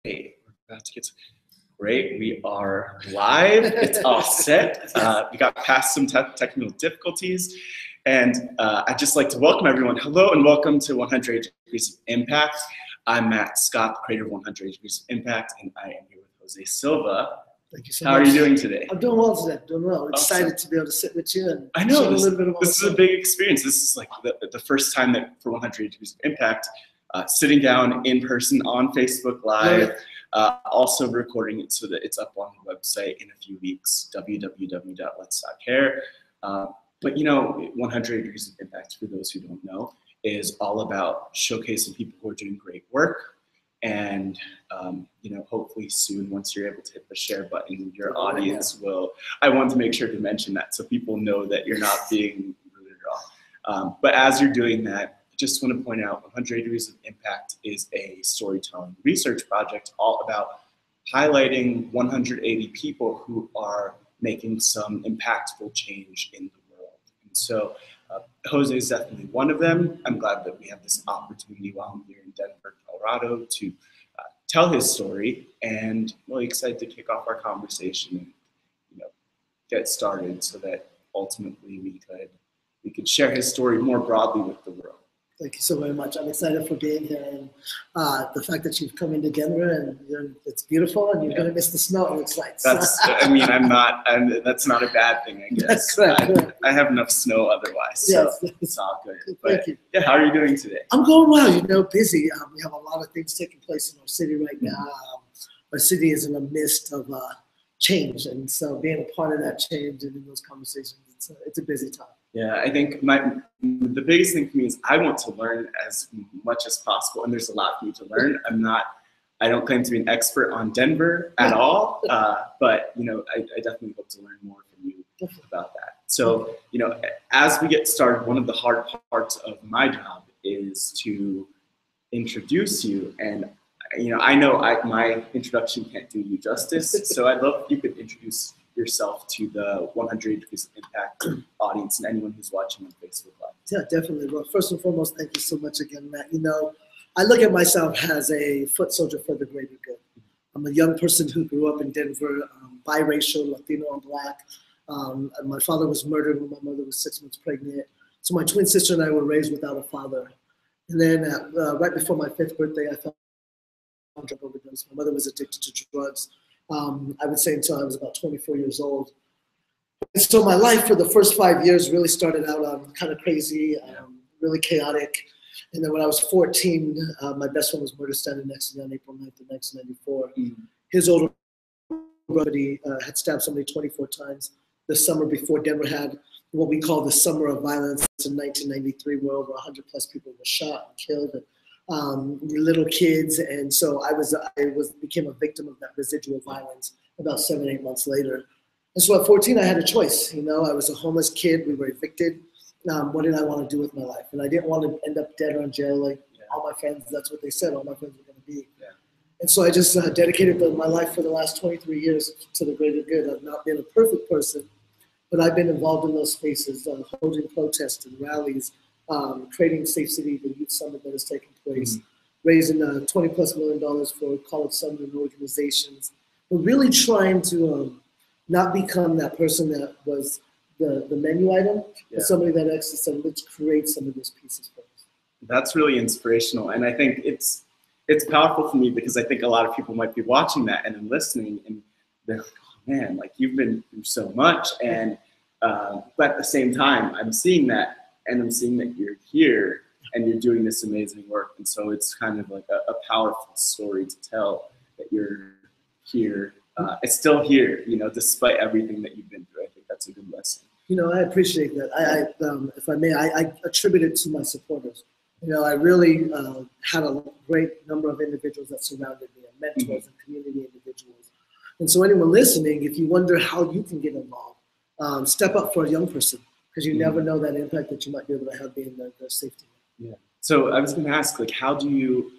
We're about to get great. We are live. It's all set. We got past some technical difficulties. And I'd just like to welcome everyone. Hello and welcome to 100 Degrees of Impact. I'm Matt Scott, the creator of 100 Degrees of Impact, and I am here with Jose Silva. Thank you so much. How are you doing today? I'm doing well today. Doing well. Excited to be able to sit with you and I know share a little bit about this is a big experience. This is like the first time that for 100 Degrees of Impact, sitting down in person on Facebook Live, also recording it so that it's up on the website in a few weeks, www.lets.care. But you know, 100 Degrees of Impact, for those who don't know, is all about showcasing people who are doing great work. And you know, hopefully soon, once you're able to hit the share button, your audience will. I want to make sure to mention that so people know that you're not being rude at all. But as you're doing that, I just want to point out 100 Degrees of Impact is a storytelling research project all about highlighting 180 people who are making some impactful change in the world. And so Jose is definitely one of them. I'm glad that we have this opportunity while I'm here in Denver, Colorado, to tell his story, and really excited to kick off our conversation and, you know, get started so that ultimately we could share his story more broadly with the world. Thank you so very much. I'm excited for being here, and the fact that you've come into Denver and it's beautiful, and you're going to miss the snow, it looks like. That's, I mean, that's not a bad thing, I guess. That's correct. I have enough snow otherwise, so it's all good. But, thank you. Yeah, how are you doing today? I'm going well, you know, busy. We have a lot of things taking place in our city right now. Our city is in the midst of change, and so being a part of that change and in those conversations, it's a busy time. Yeah, I think the biggest thing for me is I want to learn as much as possible, and there's a lot for me to learn. I don't claim to be an expert on Denver at all, but you know, I definitely hope to learn more from you about that. So, you know, as we get started, one of the hard parts of my job is to introduce you, and you know, I know my introduction can't do you justice, so I'd love if you could introduce yourself to the 100 Degrees of Impact audience and anyone who's watching on Facebook Live. Yeah, definitely. Well, first and foremost, thank you so much again, Matt. You know, I look at myself as a foot soldier for the greater good. I'm a young person who grew up in Denver, biracial, Latino and Black. My father was murdered when my mother was 6 months pregnant. So my twin sister and I were raised without a father. And then right before my 5th birthday, I fell on drug overdose. My mother was addicted to drugs. I would say until I was about 24 years old. And so my life for the first 5 years really started out kind of crazy, really chaotic. And then when I was 14, my best friend was murdered standing next to me on April 9th of 1994. His older brother had stabbed somebody 24 times the summer before. Denver had what we call the Summer of Violence in 1993, where over 100 plus people were shot and killed. And, little kids, and so I became a victim of that residual violence about 7-8 months later. And so at 14, I had a choice. You know, I was a homeless kid. We were evicted. What did I want to do with my life? And I didn't want to end up dead or in jail like all my friends. That's what they said all my friends were going to be. And so I just dedicated my life for the last 23 years to the greater good. I've not been a perfect person, but I've been involved in those spaces, holding protests and rallies, creating Safe City, the youth summit that has taken place, raising $20+ million for college summer and organizations. We're really trying to not become that person that was the menu item, but somebody that actually said, let's create some of those pieces for us. That's really inspirational, and I think it's powerful for me because I think a lot of people might be watching that and then listening, and they're like, oh man, like you've been through so much, and but at the same time, I'm seeing that. And I'm seeing that you're here and you're doing this amazing work. And so it's kind of like a powerful story to tell that you're here. It's still here, you know, despite everything that you've been through. I think that's a good lesson. You know, I appreciate that. If I may, I attribute it to my supporters. You know, I really had a great number of individuals that surrounded me, and mentors and community individuals. And so anyone listening, if you wonder how you can get involved, step up for a young person. Because you never know that impact that you might be able to have being the safety. Yeah. So I was going to ask, like, how do you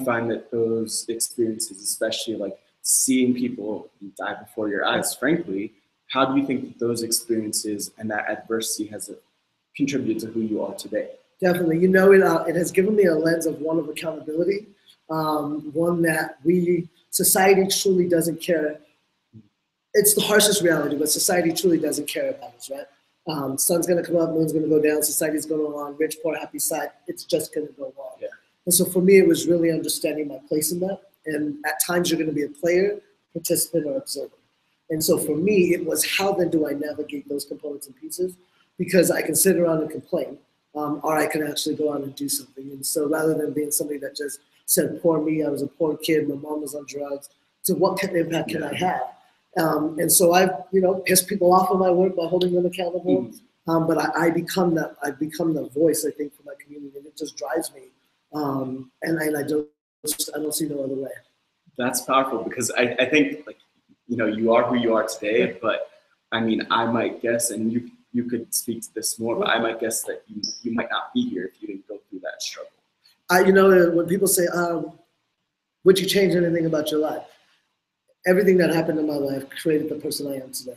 find that those experiences, especially like seeing people die before your eyes, frankly, how do you think that those experiences and that adversity has contributed to who you are today? Definitely. You know, it has given me a lens of accountability, one that we society truly doesn't care. It's the harshest reality, but society truly doesn't care about us, right? Sun's gonna come up, moon's gonna go down, society's going on, rich, poor, happy, sad, it's just gonna go on. Yeah. And so for me, it was really understanding my place in that. And at times you're gonna be a player, participant, or observer. And so for me, it was how then do I navigate those components and pieces? Because I can sit around and complain, or I can actually go out and do something. And so rather than being somebody that just said, poor me, I was a poor kid, my mom was on drugs, so what kind of impact can I have? And so I've, pissed people off on my work by holding them accountable. But I become the voice, I think, for my community, and it just drives me. And I don't see no other way. That's powerful, because I think, like, you are who you are today, but I mean, I might guess, and you could speak to this more, but I might guess that you might not be here if you didn't go through that struggle. When people say, would you change anything about your life? Everything that happened in my life created the person I am today.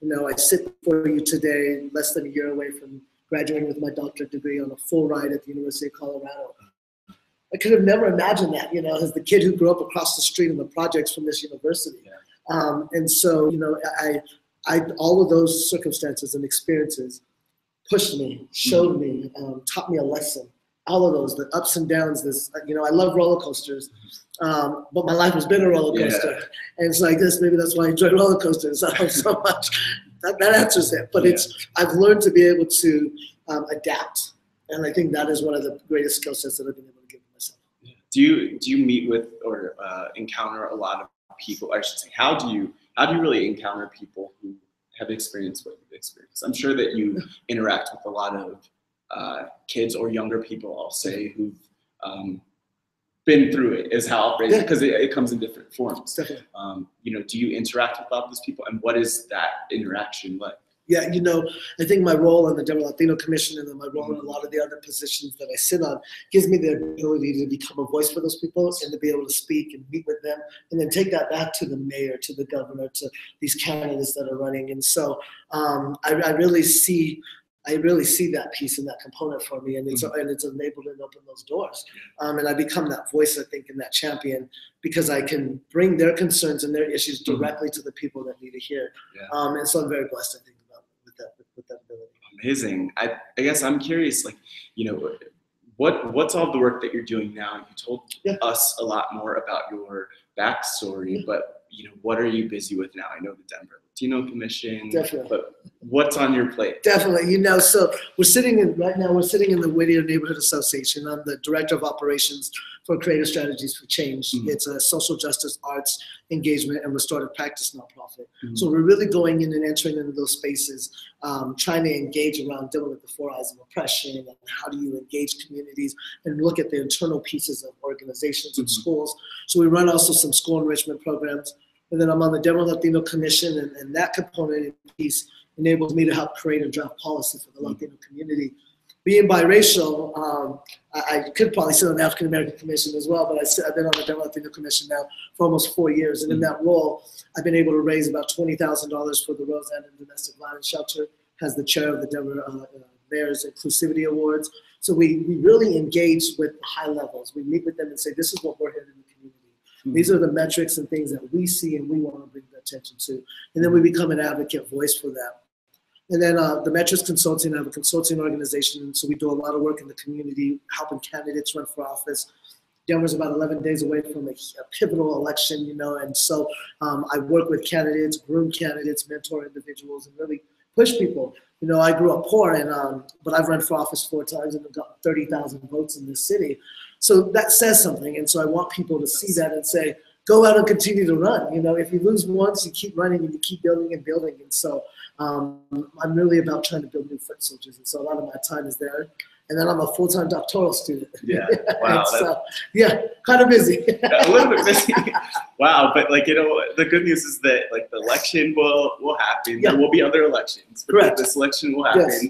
I sit before you today, less than a year away from graduating with my doctorate degree on a full ride at the University of Colorado. I could have never imagined that, as the kid who grew up across the street in the projects from this university. Yeah. And so, I all of those circumstances and experiences pushed me, showed me, taught me a lesson. All of those, the ups and downs. I love roller coasters, but my life has been a roller coaster, and it's like this. Maybe that's why I enjoy roller coasters so much. That answers it. But I've learned to be able to adapt, and I think that is one of the greatest skill sets that I've been able to give myself. Do you meet with or encounter a lot of people? I should say, how do you really encounter people who have experienced what you've experienced? I'm sure that you interact with a lot of kids or younger people, I'll say, who've been through it, is how I'll phrase it, because it comes in different forms. Definitely. Do you interact with a lot of those people, and what is that interaction like? Yeah, I think my role on the Denver Latino Commission and then my role in a lot of the other positions that I sit on gives me the ability to become a voice for those people and to be able to speak and meet with them and then take that back to the mayor, to the governor, to these candidates that are running. And so I really see that piece and that component for me, and it's enabled and opened those doors. And I become that voice, I think, and that champion, because I can bring their concerns and their issues directly to the people that need to hear. Yeah. And so I'm very blessed, I think, with that ability. Amazing. I guess I'm curious, like, what's all the work that you're doing now? You told us a lot more about your backstory, but what are you busy with now? I know the Denver Latino Commission. Definitely. But what's on your plate? Definitely. So we're sitting in the Whittier Neighborhood Association. I'm the Director of Operations for Creative Strategies for Change. It's a social justice, arts, engagement, and restorative practice nonprofit. So we're really going in and entering into those spaces, trying to engage around dealing with the four eyes of oppression and how do you engage communities and look at the internal pieces of organizations and schools. So we run also some school enrichment programs. And then I'm on the Denver Latino Commission, and that component and piece enables me to help create and draft policy for the Latino community. Being biracial, I could probably sit on the African American Commission as well, but I've been on the Denver Latino Commission now for almost 4 years. And in that role, I've been able to raise about $20,000 for the Roseanne and Domestic Violence Shelter, as the chair of the Denver Mayor's Inclusivity Awards. So we really engage with high levels. We meet with them and say, this is what we're here in the community. These are the metrics and things that we see and we want to bring attention to. And then we become an advocate voice for that. And then the Metrics Consulting, I have a consulting organization, and so we do a lot of work in the community, helping candidates run for office. Denver's about 11 days away from a pivotal election, and so I work with candidates, groom candidates, mentor individuals, and really push people. I grew up poor, but I've run for office 4 times and got 30,000 votes in this city. So that says something, and so I want people to see that and say, go out and continue to run. If you lose once, you keep running and you keep building and building. And so I'm really about trying to build new foot soldiers, and so a lot of my time is there. And then I'm a full-time doctoral student. Yeah, wow. So, kind of busy. A little bit busy. Wow, but the good news is that the election will happen. Yeah. There will be other elections. Correct. This election will happen. Yes.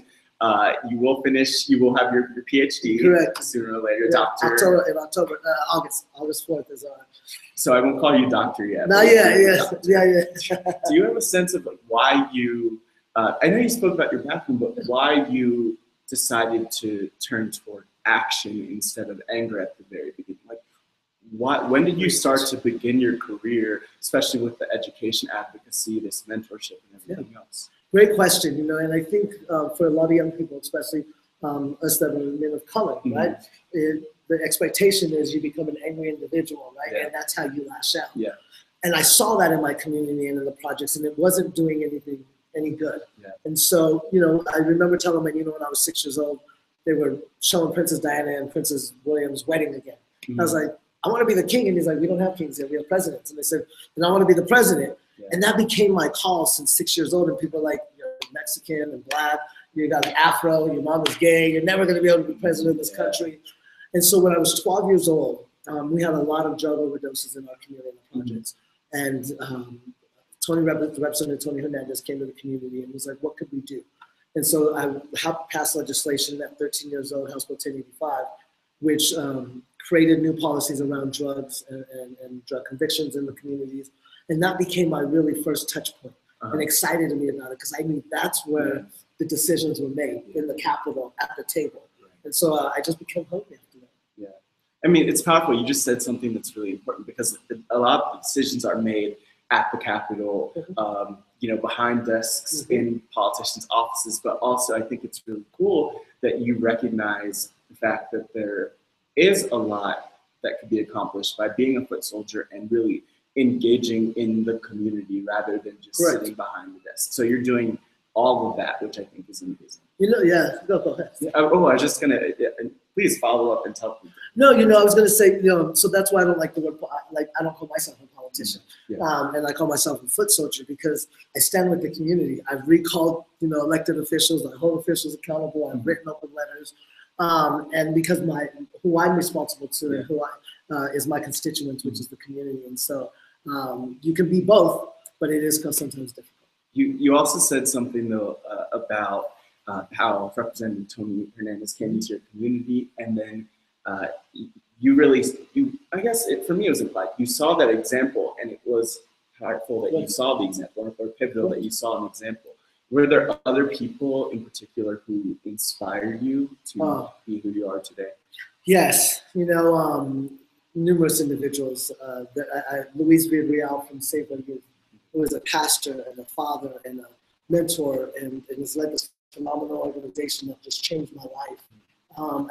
You will finish. You will have your PhD. Correct. Sooner or later, yeah. doctor. October, August 4th is our. So I won't call you doctor yet. Not yet. Yeah. Do you have a sense of why you? I know you spoke about your background, but why you decided to turn toward action instead of anger at the very beginning? when did you start to begin your career, especially with the education advocacy, this mentorship, and everything else? Great question, you know, and I think for a lot of young people, especially us that are men of color, right? The expectation is you become an angry individual, right? And that's how you lash out. And I saw that in my community and in the projects, and it wasn't doing any good. And so, you know, I remember telling my, you know, when I was 6 years old, they were showing Princess Diana and Princess William's wedding again. I was like, I want to be the king. And he's like, we don't have kings here, we have presidents. And they said, then I want to be the president. And that became my call since 6 years old. And people are like, you're Mexican and black, you got an afro, your mom is gay, you're never going to be able to be president of this country. And so when I was 12 years old, we had a lot of drug overdoses in our community projects. And Representative Tony Hernandez came to the community and was like, what could we do? And so I helped pass legislation at 13 years old, House Bill 1085, which created new policies around drugs and drug convictions in the communities. And that became my really first touch point and excited me about it because I knew that's where the decisions were made in the Capitol at the table. And so I just became hungry after that. I mean, it's powerful. You just said something that's really important because a lot of the decisions are made at the Capitol, you know, behind desks in politicians' offices. But also, I think it's really cool that you recognize the fact that there is a lot that could be accomplished by being a foot soldier and really engaging in the community rather than just sitting behind the desk. So you're doing all of that, which I think is amazing. You know, go ahead. Oh, I was just gonna, please follow up and tell people. No, you know, I was gonna say, you know, so that's why I don't like the word, like I don't call myself a politician. And I call myself a foot soldier because I stand with the community. I've recalled, you know, elected officials, I hold officials accountable, I've written open letters. And because who I'm responsible to and who is my constituents, which is the community. And so you can be both, but it is sometimes difficult. You also said something though about how Representative Tony Hernandez came into your community, and then I guess for me it was like you saw that example, and it was powerful that you saw the example, or pivotal that you saw an example. Were there other people in particular who inspired you to be who you are today? Yes, you know, numerous individuals. Luis Villarreal from Silva, who was a pastor and a father and a mentor, and has led this phenomenal organization that just changed my life.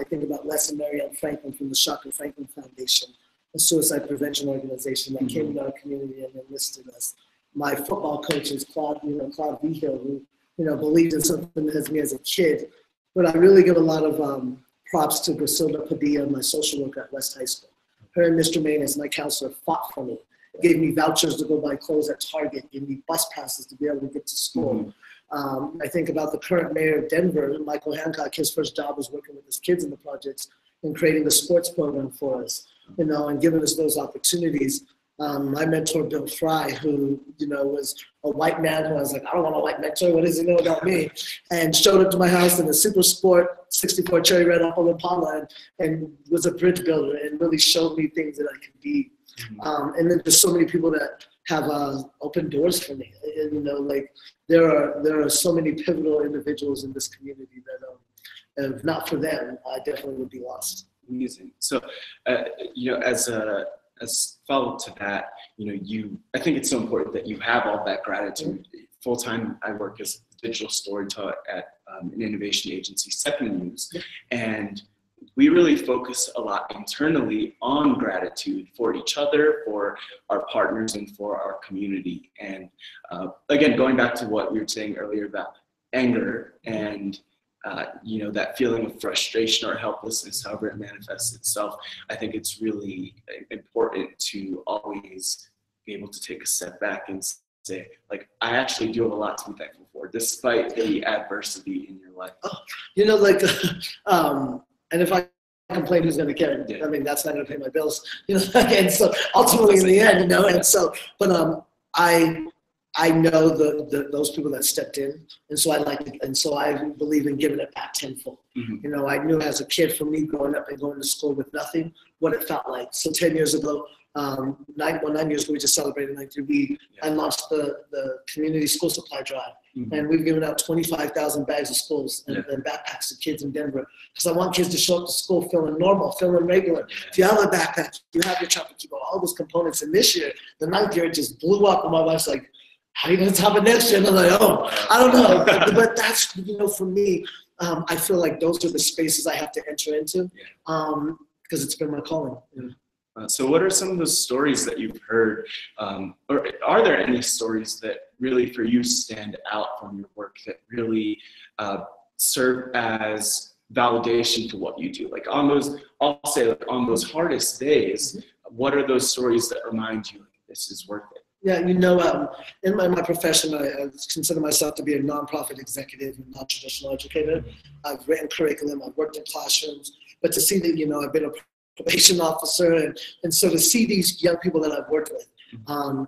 I think about Les and Marianne Franklin from the Shaka Franklin Foundation, a suicide prevention organization that came into our community and enlisted us. My football coach is Claude Vigil, who, you know, believed in something as me as a kid. But I really give a lot of props to Griselda Padilla, my social worker at West High School. Her and Mr. Manus, my counselor, fought for me. Gave me vouchers to go buy clothes at Target, gave me bus passes to be able to get to school. I think about the current mayor of Denver, Michael Hancock. His first job was working with his kids in the projects and creating a sports program for us, you know, and giving us those opportunities. My mentor, Bill Fry, who, you know, was a white man who I was like, I don't want a white mentor, what does he know about me? And showed up to my house in a Super Sport 64 Cherry Red Opel Impala and was a bridge builder and really showed me things that I could be. And then there's so many people that have opened doors for me. And, you know, like there are so many pivotal individuals in this community that if not for them, I definitely would be lost. Amazing. So, you know, as follow-up to that, you know, I think it's so important that you have all that gratitude. Full-time, I work as a digital storyteller at an innovation agency, Second News, and we really focus a lot internally on gratitude for each other, for our partners, and for our community. And again, going back to what we were saying earlier about anger and you know, that feeling of frustration or helplessness, however it manifests itself, I think it's really important to always be able to take a step back and say, like, I actually do have a lot to be thankful for, despite the adversity in your life. Oh, you know, like, and if I complain, who's going to care? I mean, that's not going to pay my bills, you know. And so ultimately, in the end, you know, and so, but I know those people that stepped in, and so I believe in giving it back tenfold. You know, I knew as a kid, for me growing up and going to school with nothing, what it felt like. So 10 years ago, 9 years ago, we just celebrated 93. I launched the community school supply drive. And we've given out 25,000 bags of schools and backpacks to kids in Denver. Because I want kids to show up to school feeling normal, feeling regular. If you have a backpack, you have your chocolate keyboard, all those components. And this year, the 9th year, it just blew up. And my wife's like, how are you going to top it next year? And I'm like, oh, I don't know. But that's, for me, I feel like those are the spaces I have to enter into because it's been my calling. So what are some of those stories that you've heard, or are there any stories that really for you stand out from your work that really serve as validation to what you do? Like on those, I'll say like on those hardest days, what are those stories that remind you this is worth it? Yeah, in my profession, I consider myself to be a nonprofit executive and non-traditional educator. I've written curriculum, I've worked in classrooms, but to see that, I've been a probation officer, and so to see these young people that I've worked with,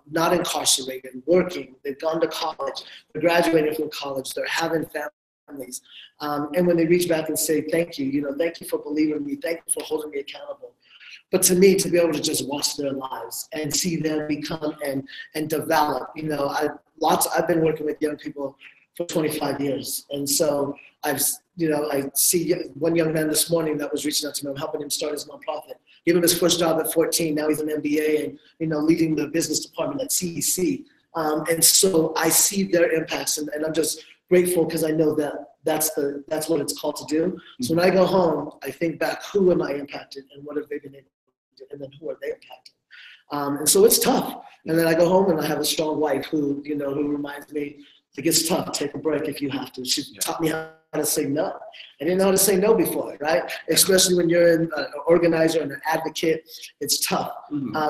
not incarcerated, working, they've gone to college, they're graduating from college, they're having families, and when they reach back and say, thank you, thank you for believing in me, thank you for holding me accountable. But to me, to be able to just watch their lives and see them become and develop, I've been working with young people for 25 years. And so I see one young man this morning that was reaching out to me. I'm helping him start his nonprofit. Gave him his first job at 14. Now he's an MBA and, leading the business department at CEC. And so I see their impacts and I'm just grateful because I know that that's what it's called to do. So when I go home, I think back, who am I impacted and what have they been able to do? And then who are they impacted? And so it's tough. And then I go home and I have a strong wife who reminds me, it gets tough, take a break if you have to. She taught me how to say no. I didn't know how to say no before, right? Especially when you're an organizer and an advocate, it's tough.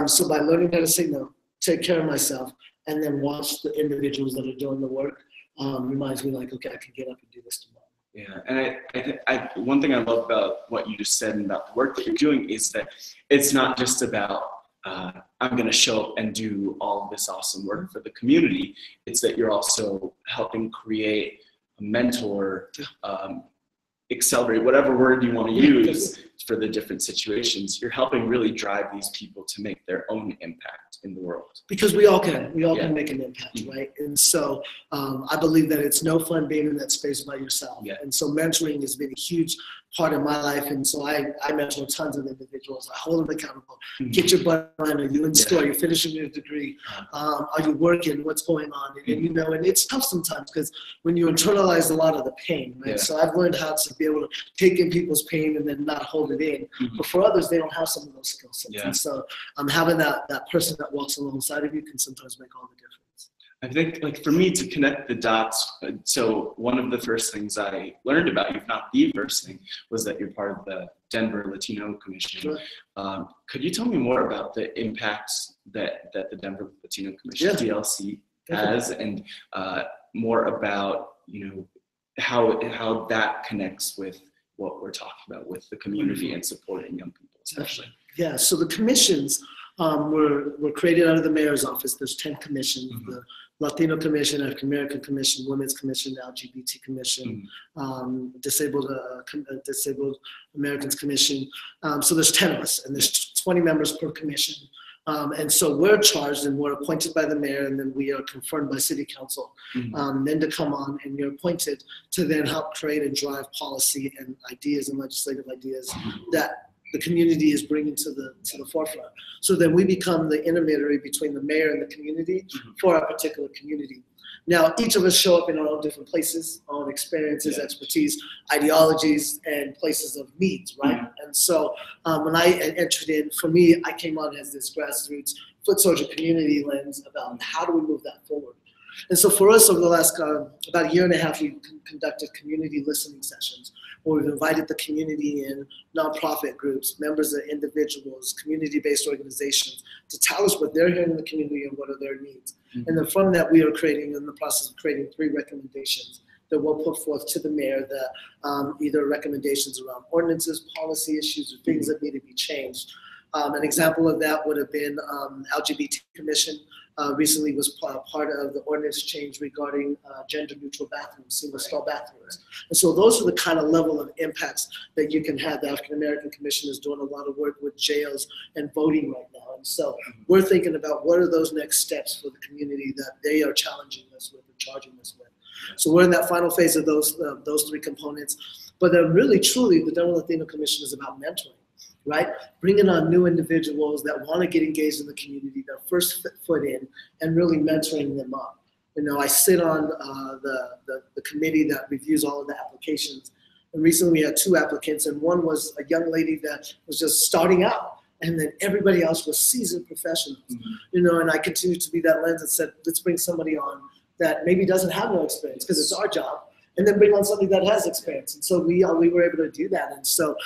So by learning how to say no, take care of myself, and then watch the individuals that are doing the work, reminds me like, okay, I can get up and do this tomorrow. Yeah, and one thing I love about what you just said and about the work that you're doing is that it's not just about I'm going to show up and do all of this awesome work for the community. It's that you're also helping create a mentor, accelerate, whatever word you want to use for the different situations. You're helping really drive these people to make their own impact in the world. Because we all can make an impact, right? And so I believe that it's no fun being in that space by yourself. And so mentoring has been a huge part of my life. And so I mentor tons of individuals. I hold them accountable. Get your butt on. Are you in school? Are you finishing your degree? Are you working? What's going on? And, and it's tough sometimes because when you internalize a lot of the pain, right? So I've learned how to be able to take in people's pain and then not hold it in. But for others, they don't have some of those skill sets. And so having that person that walks alongside of you can sometimes make all the difference. I think, like, for me to connect the dots, so one of the first things I learned about you, if not the first thing, was that you're part of the Denver Latino Commission. Sure. Could you tell me more about the impacts that the Denver Latino Commission, DLC, has, and more about, how that connects with what we're talking about with the community and supporting young people, especially. Yeah, so the commissions were created out of the mayor's office. There's 10 commissions, the Latino Commission, African American Commission, Women's Commission, LGBT Commission, Disabled Americans Commission. So there's 10 of us, and there's 20 members per commission. And so we're charged and we're appointed by the mayor, and then we are confirmed by city council, then to come on, and you're appointed to then help create and drive policy and ideas and legislative ideas that the community is bringing to the forefront. So then we become the intermediary between the mayor and the community for our particular community. Now, each of us show up in our own different places, our own experiences, expertise, ideologies, and places of needs, right? And so when I entered in, for me, I came on as this grassroots foot soldier community lens about how do we move that forward. And so for us, over the last about a year and a half, we've conducted community listening sessions where we've invited the community in, nonprofit groups, members of individuals, community-based organizations to tell us what they're hearing in the community and what are their needs. And then from that, we are in the process of creating 3 recommendations that we'll put forth to the mayor that either recommendations around ordinances, policy issues, or things that need to be changed. An example of that would have been LGBT Commission recently was part of the ordinance change regarding gender-neutral bathrooms, single-stall bathrooms. And so those are the kind of level of impacts that you can have. The African American Commission is doing a lot of work with jails and voting right now. And so we're thinking about what are those next steps for the community that they are challenging us with and charging us with. So we're in that final phase of those three components. But then really, truly, the Denver Latino Commission is about mentoring, right? Bringing on new individuals that want to get engaged in the community, their first foot in, and really mentoring them up. You know, I sit on the committee that reviews all of the applications. And recently we had 2 applicants, and one was a young lady that was just starting out. And then everybody else was seasoned professionals, you know, and I continued to be that lens and said, let's bring somebody on that maybe doesn't have no experience because it's our job, and then bring on somebody that has experience. And so we were able to do that. And so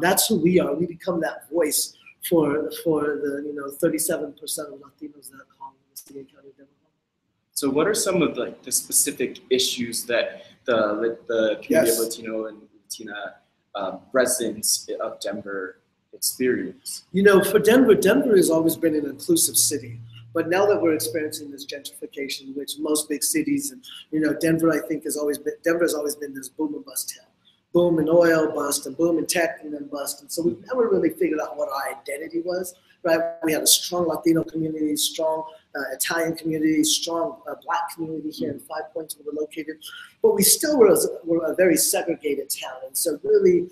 that's who we are. We become that voice for the 37% of Latinos that call the city and county of Denver. So what are some of the specific issues that the community of Latino and Latina residents of Denver experience? You know, for Denver has always been an inclusive city. But now that we're experiencing this gentrification, which most big cities, and you know, Denver I think has always been this boom and bust town. Boom in oil, bust, and boom in tech, and then bust. And so we've never really figured out what our identity was, right? We had a strong Latino community, strong Italian community, strong Black community here in 5 Points where we're located. But we still were a very segregated town. And so really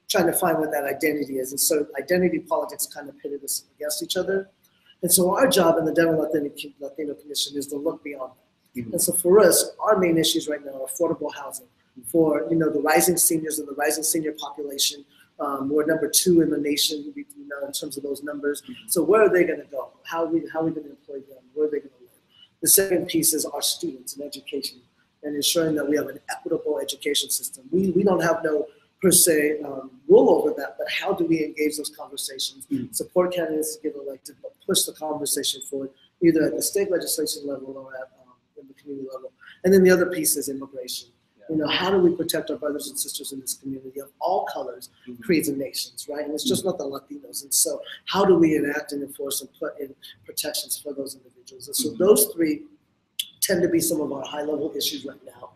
trying to find what that identity is. And so identity politics kind of pitted us against each other. And so our job in the Denver Latino Commission is to look beyond that. And so for us, our main issues right now are affordable housing for the rising seniors and the rising senior population. We're number 2 in the nation, in terms of those numbers. So where are they going to go? How are we going to employ them? Where are they going to live? The second piece is our students and education and ensuring that we have an equitable education system. We don't have no per se rule over that, but how do we engage those conversations, support candidates to get elected, but push the conversation forward, either at the state legislation level or at in the community level. And then the other piece is immigration. You know, how do we protect our brothers and sisters in this community of all colors, creeds and nations, right? And it's just not the Latinos. And so how do we enact and enforce and put in protections for those individuals? And so those 3 tend to be some of our high-level issues right now.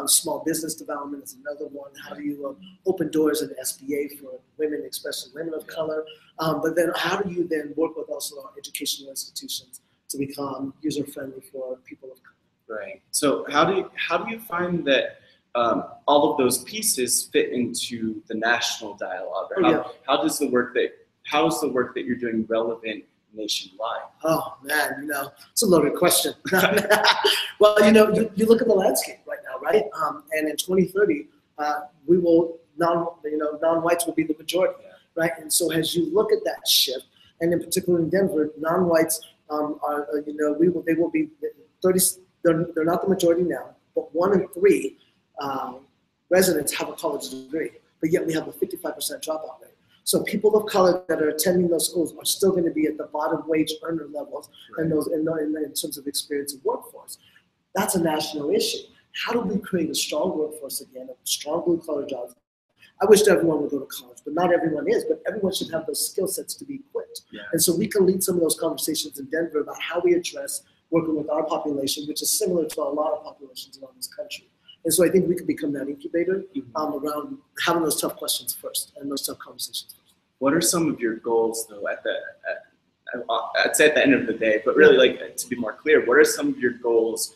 Small business development is another one. How do you open doors in SBA for women, especially women of color? But then how do you then work with also our educational institutions to become user-friendly for people of color? Right. So how do you find that all of those pieces fit into the national dialogue? Or how is the work that you're doing relevant nationwide? Oh man, it's a loaded question. Well, you look at the landscape right now, right? And in 2030, we will non-whites will be the majority, right? And so as you look at that shift, and in particular in Denver, non-whites they will be 30. They're not the majority now, but 1 in 3 residents have a college degree, but yet we have a 55% dropout rate. So people of color that are attending those schools are still going to be at the bottom wage earner levels in terms of experience of workforce. That's a national issue. How do we create a strong workforce again, strong blue collar jobs? I wish everyone would go to college, but not everyone is, but everyone should have those skill sets to be equipped. And so we can lead some of those conversations in Denver about how we address working with our population, which is similar to a lot of populations around this country. And so I think we could become that incubator around having those tough questions first and those tough conversations first. What are some of your goals, though, I'd say at the end of the day, but really, to be more clear, what are some of your goals,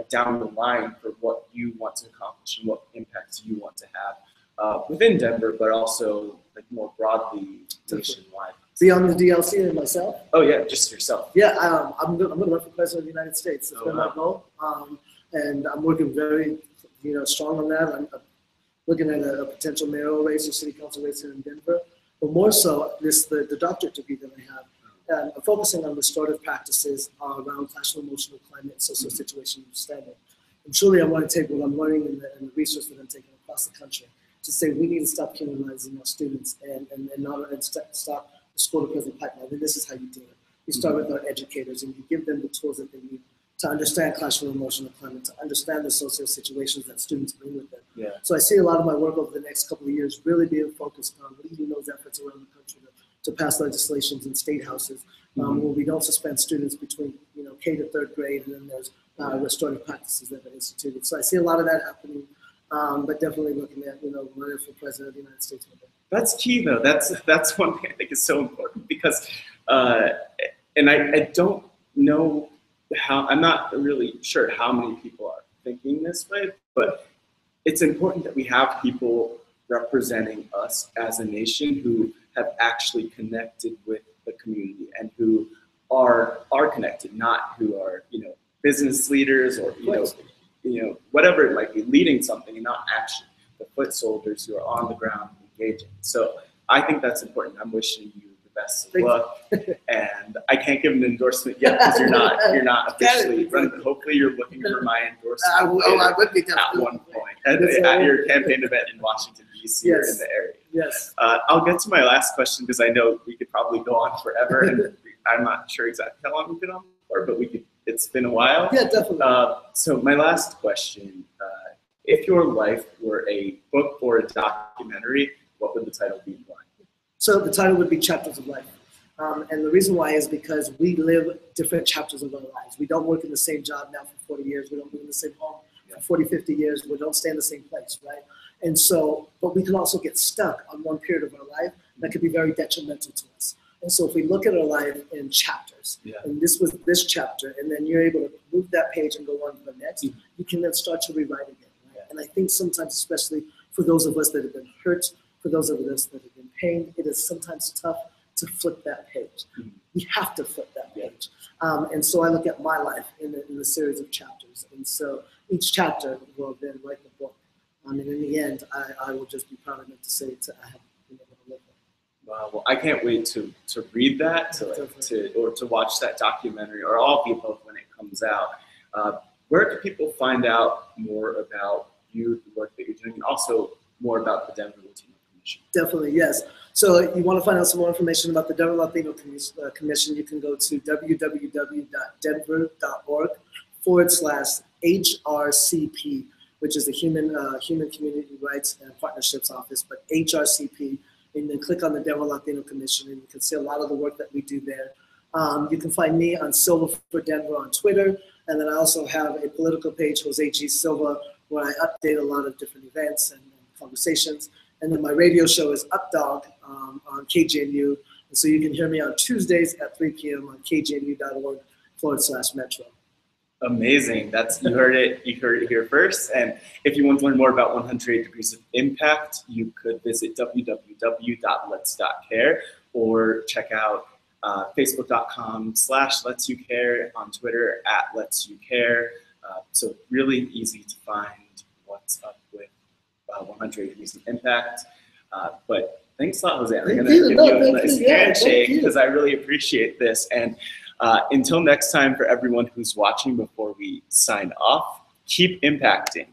down the line for what you want to accomplish and what impacts you want to have within Denver, but also more broadly nationwide? Beyond the DLC and myself? Oh yeah, just yourself. Yeah, I'm going to run for president of the United States. That's been my goal. And I'm working very, strong on that. I'm looking at a potential mayoral race or city council race here in Denver. But more so, the doctorate degree that I have, I'm focusing on restorative practices around classroom emotional climate and social situation understanding. And truly, I want to take what I'm learning and the research that I'm taking across the country to say we need to stop criminalizing our students and stop the school to prison pipeline. And this is how you do it. You start with our educators and you give them the tools that they need to understand classroom emotional climate, to understand the social situations that students bring with them. So I see a lot of my work over the next couple of years really being focused on leading those efforts around the country to to pass legislations in state houses where we don't suspend students between K to 3rd grade, and then there's restorative practices that are instituted. So I see a lot of that happening, but definitely looking at running for president of the United States. That's key, though. That's one thing I think is so important because, and I don't know how, I'm not really sure how many people are thinking this way, but it's important that we have people representing us as a nation who have actually connected with the community and who are connected, not who are business leaders or whatever it might be, leading something, and not actually the foot soldiers who are on the ground engaging. So I think that's important. I'm wishing you the best of luck, and I can't give an endorsement yet because you're not officially running. Hopefully, you're looking for my endorsement. I would be at one point at your campaign event in Washington D.C. or in the area. Yes. I'll get to my last question because I know we could probably go on forever, and I'm not sure exactly how long we've been on for, but it's been a while. Yeah, definitely. So my last question: if your life were a book or a documentary, what would the title be? Why? So the title would be Chapters of Life. And the reason why is because we live different chapters of our lives. We don't work in the same job now for 40 years. We don't live in the same home for 40, 50 years. We don't stay in the same place, right? And so, but we can also get stuck on one period of our life that could be very detrimental to us. And so if we look at our life in chapters, and this was this chapter, and then you're able to move that page and go on to the next, you can then start to rewrite again. Right? And I think sometimes, especially for those of us that have been hurt, for those of us that have been pained, it is sometimes tough to flip that page. We have to flip that page. And so I look at my life in a series of chapters. And so each chapter will then write the book. And in the end, I will just be proud enough to say I have been able to live it. Wow, well, I can't wait to read that, to watch that documentary, or all of the above when it comes out. Where can people find out more about you, the work that you're doing, and also more about the Denver Latino Commission? Definitely, yes. So you want to find out some more information about the Denver Latino Commission, you can go to www.denver.org/HRCP, which is the Human Community Rights and Partnerships Office, but HRCP, and then click on the Denver Latino Commission, and you can see a lot of the work that we do there. You can find me on Silva for Denver on Twitter, and then I also have a political page, Jose G. Silva, where I update a lot of different events and conversations. And then my radio show is Up Dog on KGNU, and so you can hear me on Tuesdays at 3 p.m. on kgnu.org/metro. Amazing. You heard it here first. And if you want to learn more about 108 Degrees of Impact, you could visit www.lets.care or check out facebook.com/letsyoucare, on Twitter @letsyoucare. So really easy to find what's up with 108 Degrees of Impact. But thanks a lot, Jose. I'm going to give you a nice handshake because I really appreciate this. And until next time, for everyone who's watching, before we sign off, keep impacting.